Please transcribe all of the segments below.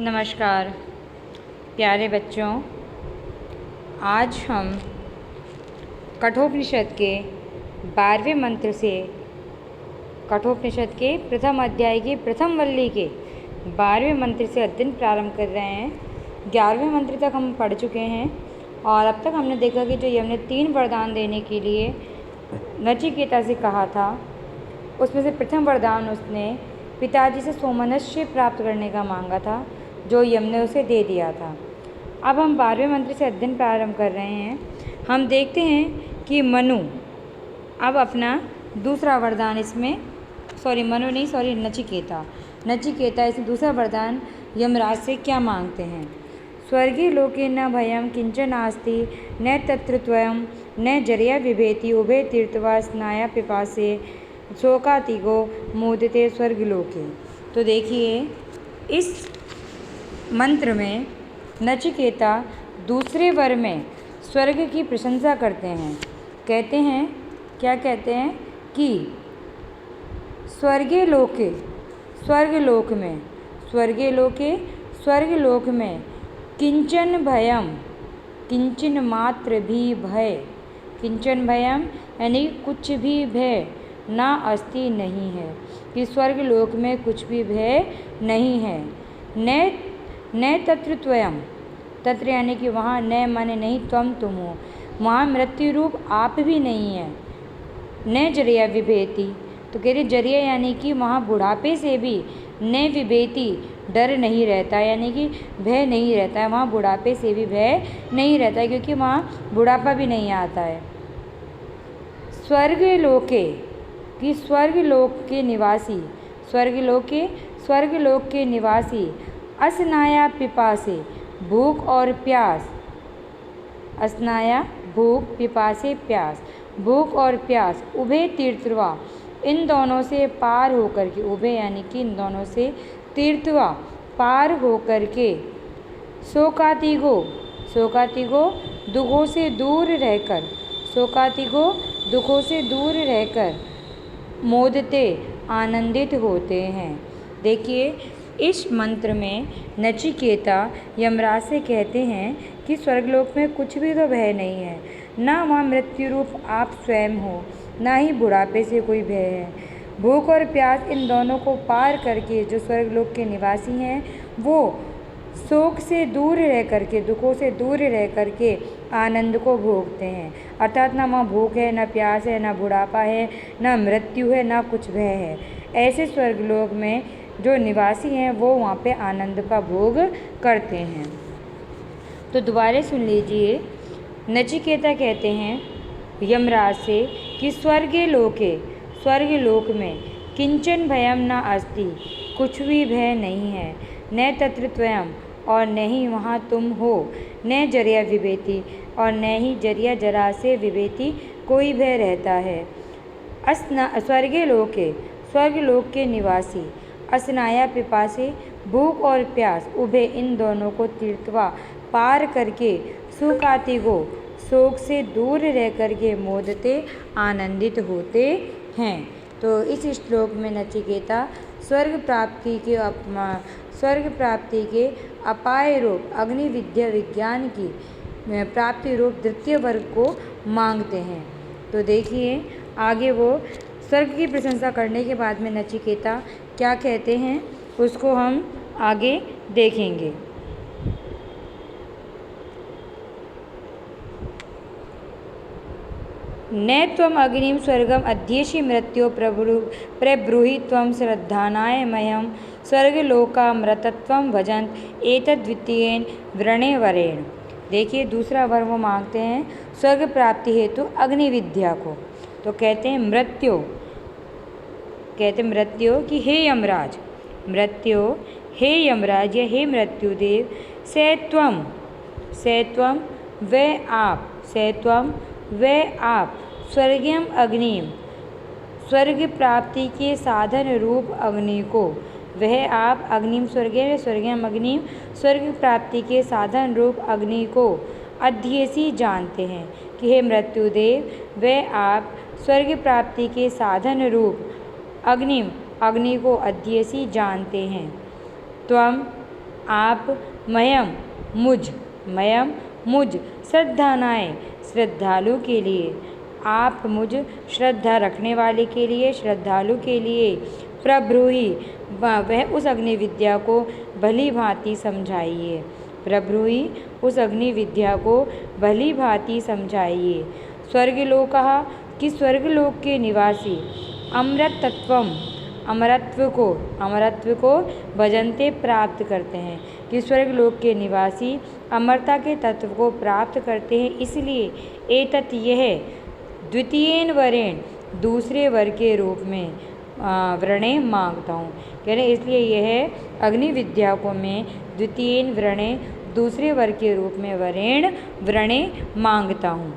नमस्कार प्यारे बच्चों, आज हम कठोपनिषद के 12वें मंत्र से कठोपनिषद के प्रथम अध्याय के प्रथम वल्ली के 12वें मंत्र से अध्ययन प्रारंभ कर रहे हैं। 11वें मंत्र तक हम पढ़ चुके हैं और अब तक हमने देखा कि जो यम ने 3 वरदान देने के लिए नचिकेता से कहा था, उसमें से प्रथम वरदान उसने पिताजी से सोमनस्य प्राप्त करने का मांगा था, जो यम ने उसे दे दिया था। अब हम 12वें मंत्र से अध्ययन प्रारंभ कर रहे हैं। हम देखते हैं कि मनु अब अपना दूसरा वरदान नचिकेता इसमें दूसरा वरदान यमराज से क्या मांगते हैं। स्वर्गे लोके न भयम किंचन नास्ति न तत्र त्वयं न जर्या बिभेति उभे तीर्थवा स्नाया पिपासे शोकातिगो मोदते स्वर्गलोके। तो देखिए, इस मंत्र में नचिकेता दूसरे वर में स्वर्ग की प्रशंसा करते हैं। क्या कहते हैं कि स्वर्गलोक में किंचन भयम, किंचन मात्र भी भय, किंचन भयम यानी कुछ भी भय ना अस्ति नहीं है, कि स्वर्गलोक में कुछ भी भय नहीं है। न तत्र त्वयं, तत्र यानी कि वहाँ, न माने नहीं, तुम हो, वहाँ मृत्यु रूप आप भी नहीं है। न जरिया विभेति, तो कह रहे जरिया यानी कि वहाँ बुढ़ापे से भी न विभेति डर नहीं रहता, यानी कि भय नहीं रहता है, वहाँ बुढ़ापे से भी भय नहीं रहता है, क्योंकि वहाँ बुढ़ापा भी नहीं आता है। स्वर्गलोक के निवासी असनाया पिपासे, भूख और प्यास, असनाया भूख, पिपासे प्यास, भूख और प्यास, उभे तीर्थवा, इन दोनों से पार होकर के, उभे यानी कि इन दोनों से, तीर्थवा पार होकर के, शोकातिगो दुखों से दूर रहकर, मोदते आनंदित होते हैं। देखिए, इस मंत्र में नचिकेता यमराज से कहते हैं कि स्वर्गलोक में कुछ भी तो भय नहीं है, ना वहाँ मृत्यु रूप आप स्वयं हो, ना ही बुढ़ापे से कोई भय है। भूख और प्यास, इन दोनों को पार करके जो स्वर्गलोक के निवासी हैं, वो शोक से दूर रह करके, दुखों से दूर रह करके आनंद को भोगते हैं। अर्थात ना वहाँ भूख है, ना प्यास है, ना बुढ़ापा है, ना मृत्यु है, ना कुछ भय है। ऐसे स्वर्गलोक में जो निवासी हैं वो वहाँ पे आनंद का भोग करते हैं। तो दोबारा सुन लीजिए, नचिकेता कहते हैं यमराज से कि स्वर्गलोक में किंचन भयम न अस्ति, कुछ भी भय नहीं है, न तत्र त्वयं, और न ही वहाँ तुम हो, न जरिया विभेति, और न ही जरिया जरा से विभेति कोई भय रहता है। स्वर्गलोक के निवासी असनाया पिपासे, भूख और प्यास, उभे, इन दोनों को तीर्थवा पार करके, सुखातिगो, शोक से दूर रह करके, मोदते आनंदित होते हैं। तो इस श्लोक में नचिकेता स्वर्ग प्राप्ति के अपाय रूप अग्नि विद्या विज्ञान की प्राप्ति रूप द्वितीय वर्ग को मांगते हैं। तो देखिए, आगे वो स्वर्ग की प्रशंसा करने के बाद में नचिकेता क्या कहते हैं, उसको हम आगे देखेंगे। न त्वम अग्निम स्वर्गम अध्येषि मृत्यो प्रब्रूहि त्वं श्रद्धानाय मह्यं स्वर्गलोकामृतत्वं भजन्त एतद्वितीयेन वृणे वरेण। देखिए, दूसरा वर वो मांगते हैं स्वर्ग प्राप्ति हेतु अग्नि विद्या को। तो कहते हैं मृत्यु कि हे यमराज, या हे मृत्युदेव, सेत्वम वे आप स्वर्गीयम अग्निम, स्वर्ग प्राप्ति के साधन रूप अग्नि को, वह आप अग्निम स्वर्गीयम अग्निम, स्वर्ग प्राप्ति के साधन रूप अग्नि को अध्येसी जानते हैं, कि हे मृत्युदेव, वह आप स्वर्ग प्राप्ति के साधन रूप अग्नि को अध्येसी जानते हैं। त्वम आप मयम मुझ श्रद्धानाय श्रद्धालु के लिए, आप मुझ श्रद्धा रखने वाले के लिए, श्रद्धालु के लिए, प्रब्रूहि वह उस अग्नि विद्या को भली भांति समझाइए, प्रब्रूहि उस अग्नि विद्या को भली भांति समझाइए। स्वर्गलोकः कि स्वर्गलोक के निवासी अमरत्व को भजनते प्राप्त करते हैं, कि स्वर्गलोक के निवासी अमरता के तत्व को प्राप्त करते हैं। इसलिए एतत् यह द्वितीयेन वरेण दूसरे वर के रूप में व्रणे मांगता हूँ। कह रहे इसलिए यह अग्नि विद्या को मैं द्वितीयेन व्रणे दूसरे वर के रूप में व्रणे मांगता हूँ।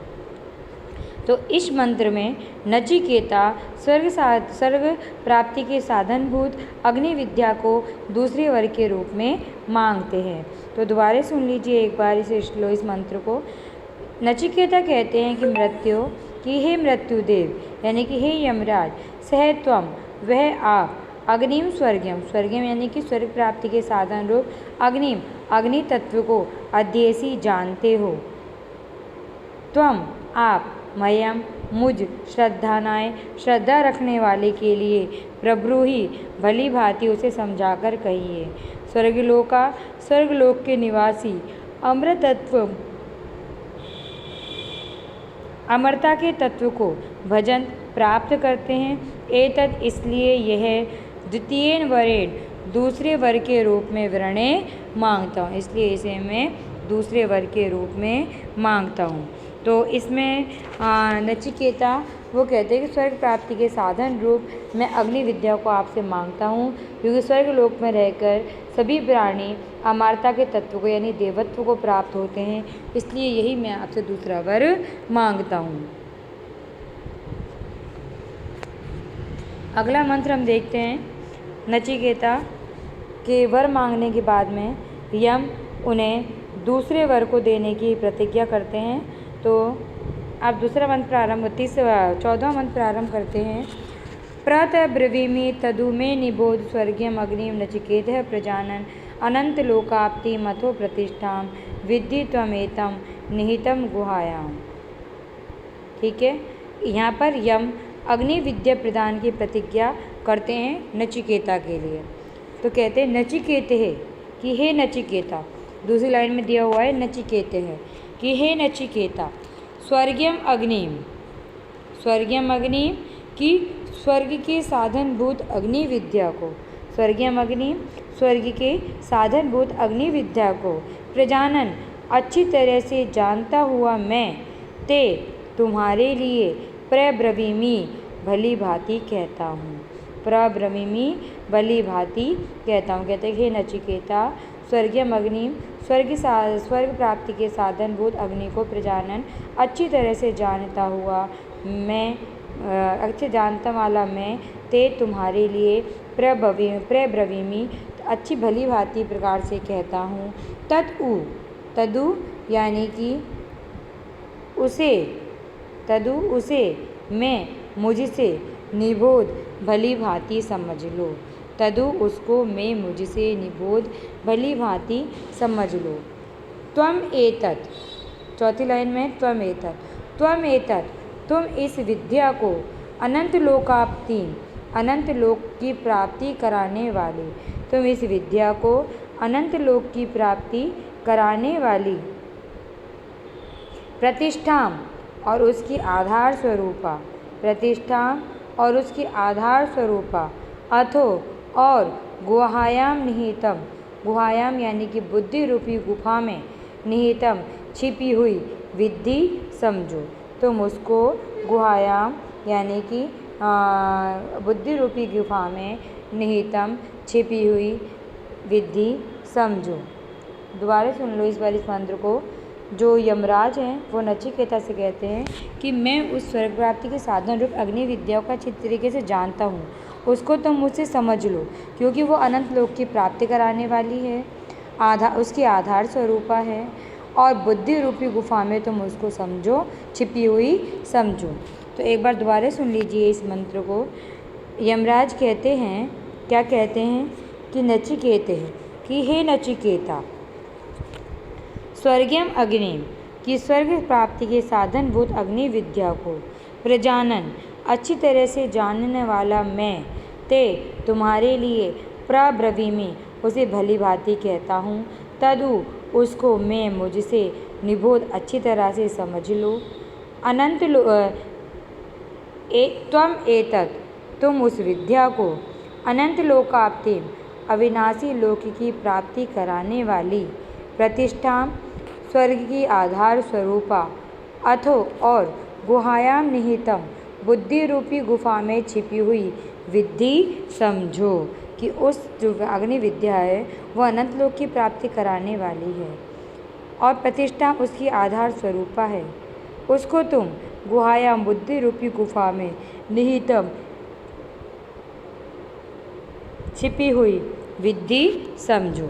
तो इस मंत्र में नचिकेता स्वर्ग प्राप्ति के साधनभूत अग्नि विद्या को दूसरे वर के रूप में मांगते हैं। तो दोबारा सुन लीजिए एक बार इस मंत्र को। नचिकेता कहते हैं कि हे मृत्युदेव, यानी कि हे यमराज, सह त्वम वह आप, अग्निम स्वर्गम यानी कि स्वर्ग प्राप्ति के साधन रूप अग्नि तत्व को अध्येसी जानते हो। त्वम आप, मयम मुझ, श्रद्धानाय श्रद्धा रखने वाले के लिए, प्रब्रूहि भली भांति उसे समझाकर कहिए। स्वर्गलोक के निवासी अमरता के तत्व को भजन प्राप्त करते हैं। एतत् इसलिए यह द्वितीयेन वरेण दूसरे वर के रूप में व्रणे मांगता हूँ, इसलिए इसे मैं दूसरे वर के रूप में मांगता हूँ। तो इसमें नचिकेता वो कहते हैं कि स्वर्ग प्राप्ति के साधन रूप मैं अग्नि विद्या को आपसे मांगता हूँ, क्योंकि स्वर्ग लोक में रहकर सभी प्राणी अमरता के तत्व को यानी देवत्व को प्राप्त होते हैं, इसलिए यही मैं आपसे दूसरा वर मांगता हूँ। अगला मंत्र हम देखते हैं। नचिकेता के वर मांगने के बाद में यम उन्हें दूसरे वर को देने की प्रतिज्ञा करते हैं। तो आप दूसरा मंत्र प्रारंभ 14वां मंत्र प्रारंभ करते हैं। प्रतब्रवीमि तदु मे निबोध स्वर्गीयम अग्निम नचिकेतः प्रजानन अनंत लोकाप्ति मथो प्रतिष्ठाम विद्धि त्वमेतम निहितम गुहायाम। ठीक है, यहाँ पर यम अग्नि विद्या प्रदान की प्रतिज्ञा करते हैं नचिकेता के लिए। तो कहते हैं नचिकेत है कि हे नचिकेता, दूसरी लाइन में दिया हुआ है नचिकेत है कि हे नचिकेता, स्वर्गीयम अग्नि की स्वर्ग के साधनभूत अग्नि विद्या को, स्वर्ग के साधनभूत अग्नि विद्या को प्रजानन अच्छी तरह से जानता हुआ मैं ते तुम्हारे लिए प्रब्रवीमि भली भांति कहता हूँ। प्रब्रवीमि भली भांति कहता हूँ। कहते हैं हे नचिकेता, स्वर्गीयम अग्नि स्वर्ग प्राप्ति के साधनभूत अग्नि को प्रजानन अच्छी तरह से जानता हुआ मैं, अच्छे जानता वाला मैं ते तुम्हारे लिए प्रब्रवीमि अच्छी भली भांति प्रकार से कहता हूँ। तदु यानी कि उसे मैं मुझसे निबोध भली भांति समझ लो। तदु उसको मैं मुझसे निबोध भली भांति समझ लो। त्वम एतत्, चौथी लाइन में त्वम एतत् तुम इस विद्या को अनंत लोक की प्राप्ति कराने वाले, तुम इस विद्या को अनंत लोक की प्राप्ति कराने वाली प्रतिष्ठाम और उसकी आधार स्वरूपा अथो और गुहायाम निहितम, गुहायाम यानी कि बुद्धि रूपी गुफा में निहितम छिपी हुई विद्धि समझो। तुम उसको गुहायाम यानी कि बुद्धि रूपी गुफा में निहितम छिपी हुई विद्धि समझो। दोबारा सुन लो इस बार इस मंत्र को। जो यमराज हैं वो नचिकेता से कहते हैं कि मैं उस स्वर्ग प्राप्ति के साधन रूप अग्नि विद्या को अच्छी तरीके से जानता हूँ, उसको तुम मुझसे समझ लो, क्योंकि वो अनंत लोक की प्राप्ति कराने वाली है, उसकी आधार स्वरूपा है, और बुद्धि रूपी गुफा में तुम उसको समझो, छिपी हुई समझो। तो एक बार दोबारा सुन लीजिए इस मंत्र को। यमराज कहते हैं, क्या कहते हैं कि नचिकेत है कि हे नचिकेता, स्वर्गीयम अग्निम कि स्वर्ग प्राप्ति के साधनभूत अग्नि विद्या को प्रजानन अच्छी तरह से जानने वाला मैं ते तुम्हारे लिए प्रब्रवीमि उसे भली भांति कहता हूँ। तदु उसको मैं मुझसे निबोध अच्छी तरह से समझ लो। अनंत त्वम एतत् तुम उस विद्या को अनंत लोकाप्ति अविनाशी लोक की प्राप्ति कराने वाली प्रतिष्ठा स्वर्ग की आधार स्वरूपा अथो और गुहायाम निहितम बुद्धि रूपी गुफा में छिपी हुई विद्धि समझो कि उस जो अग्नि विद्या है वह अनंत लोक की प्राप्ति कराने वाली है और प्रतिष्ठा उसकी आधार स्वरूपा है। उसको तुम गुहायाम बुद्धि रूपी गुफा में निहितम छिपी हुई विद्धि समझो।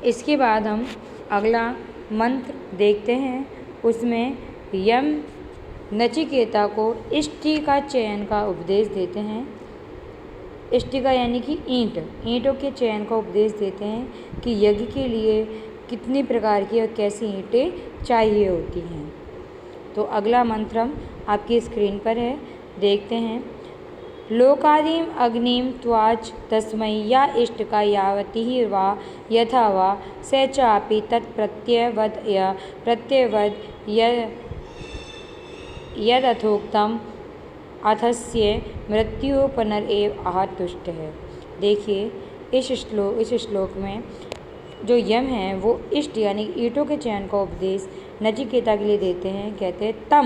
इसके बाद हम अगला मंत्र देखते हैं। उसमें यम नचिकेता को इष्टि का चयन का उपदेश देते हैं। इष्टि का यानी कि ईंटों के चयन का उपदेश देते हैं कि यज्ञ के लिए कितनी प्रकार की और कैसी ईंटें चाहिए होती हैं। तो अगला मंत्र हम आपकी स्क्रीन पर है, देखते हैं। लोकादीम अग्निम त्वाच तस्मै या इष्ट का यावती वा यथा वा स चापि तत्प्रत्यवद या प्रत्यवद यदथोक्तम अथस्य मृत्यु पुनरेव आहतुष्ट है। देखिए इस श्लोक में जो यम है वो इष्ट यानी ईंटों के चयन का उपदेश नचिकेता के लिए देते हैं। कहते हैं तम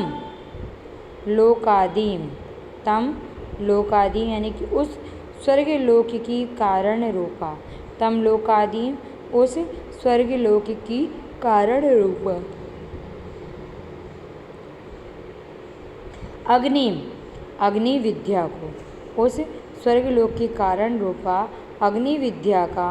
लोकादीम यानी कि उस स्वर्ग लोक की कारण रूपा, तम लोकादीम उस स्वर्ग लोक की कारण रूपा, अग्नि विद्या को उस स्वर्ग लोक की कारण रूपा अग्नि विद्या का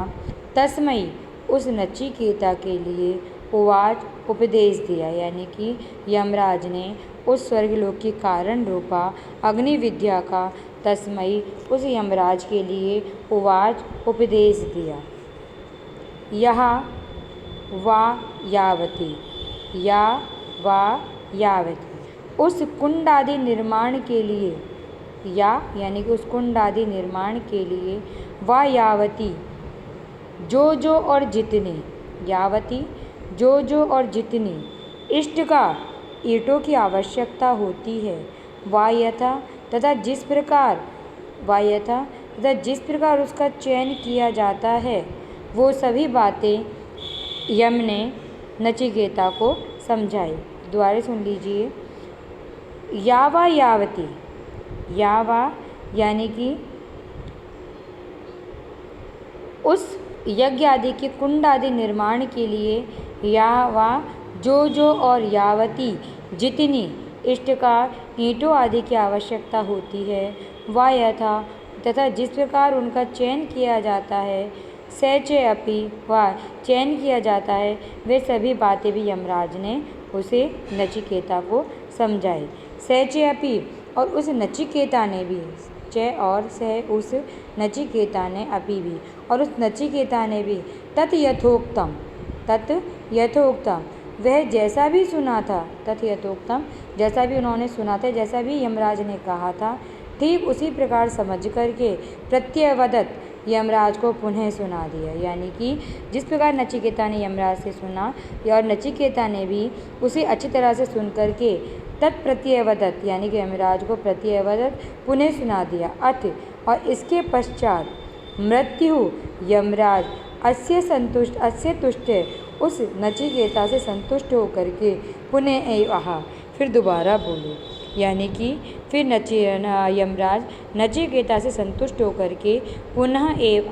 तस्मई उस नचिकेता के लिए उवाच उपदेश दिया। यानी कि यमराज ने उस स्वर्गलोक की कारण रूपा अग्नि विद्या का तस्मई उस यमराज के लिए उवाच उपदेश दिया। यहाँ वा यावती उस कुंड आदि निर्माण के लिए, यानी कि उस कुंड आदि निर्माण के लिए वा यावती जो और जितनी, यावती जो और जितनी इष्ट का ईंटों की आवश्यकता होती है, वायथा तथा जिस प्रकार उसका चयन किया जाता है, वो सभी बातें यम ने नचिकेता को समझाई। दोबारा सुन लीजिए। यावा यानी कि उस यज्ञ आदि के कुंड आदि निर्माण के लिए यावा जो और यावती जितनी इष्ट का ईंटों आदि की आवश्यकता होती है, वा यथा तथा जिस प्रकार उनका चयन किया जाता है, सचे अपि व चयन किया जाता है, वे सभी बातें भी यमराज ने उसे नचिकेता को समझाई। सचे अपि और उस नचिकेता ने भी, च और सह उस नचिकेता ने अपि भी और उस नचिकेता ने भी तत् यथोक्तम वह जैसा भी सुना था, तत् यथोक्तम जैसा भी उन्होंने सुना था, जैसा भी यमराज ने कहा था, ठीक उसी प्रकार समझ करके प्रत्यवदत यमराज को पुनः सुना दिया। यानी कि जिस प्रकार नचिकेता ने यमराज से सुना और नचिकेता ने भी उसे अच्छी तरह से सुन करके तत्प्रत्यवदत यानी कि यमराज को प्रत्यवदत पुनः सुना दिया। अथ और इसके पश्चात मृत्यु यमराज अस्य तुष्ट उस नचिकेता से संतुष्ट होकर के पुनः एव फिर दोबारा बोले। यानी कि फिर यमराज नचिकेता से संतुष्ट होकर के पुनः एव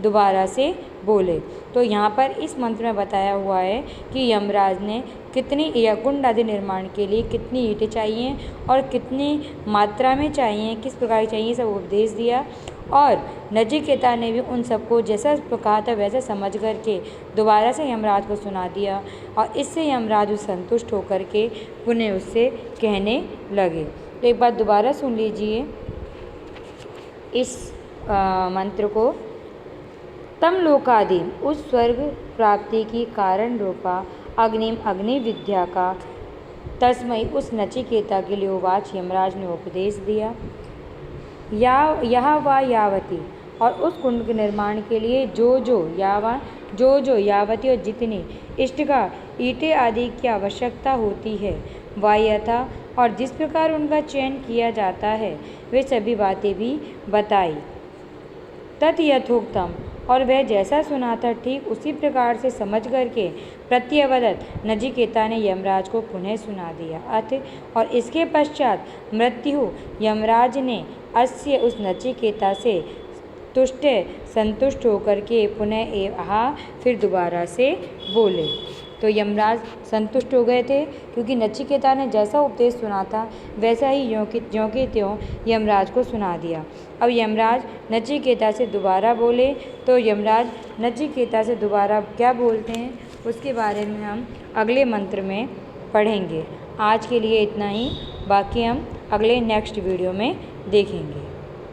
दोबारा से बोले। तो यहाँ पर इस मंत्र में बताया हुआ है कि यमराज ने कितनी कुंड आदि निर्माण के लिए कितनी ईंटें चाहिए और कितनी मात्रा में चाहिए, किस प्रकार चाहिए, सब उपदेश दिया। और नचिकेता ने भी उन सबको जैसा कहा था वैसा समझ करके दोबारा से यमराज को सुना दिया और इससे यमराज संतुष्ट होकर के पुनः उससे कहने लगे। तो एक बात दोबारा सुन लीजिए। इस मंत्र को। तम लोकादि उस स्वर्ग प्राप्ति की कारण रूपा अग्निम अग्नि विद्या का तस्मय उस नचिकेता के लिए उवाच यमराज ने उपदेश दिया। यह वा यावती और उस कुंड के निर्माण के लिए जो यावती और जितनी इष्टिका ईंटें आदि की आवश्यकता होती है वह यथा और जिस प्रकार उनका चयन किया जाता है वे सभी बातें भी बताई। तत् यथोक्तम और वह जैसा सुना था ठीक उसी प्रकार से समझ करके प्रत्यवदत नचिकेता ने यमराज को पुनः सुना दिया। और इसके पश्चात मृत्यु यमराज ने अस्य उस नचिकेता से संतुष्ट होकर के पुनः फिर दोबारा से बोले। तो यमराज संतुष्ट हो गए थे क्योंकि नचिकेता ने जैसा उपदेश सुना था वैसा ही ज्यों के त्यों यमराज को सुना दिया। अब यमराज नचिकेता से दोबारा बोले तो यमराज नचिकेता से दोबारा क्या बोलते हैं उसके बारे में हम अगले मंत्र में पढ़ेंगे। आज के लिए इतना ही, बाकी हम अगले नेक्स्ट वीडियो में देखेंगे।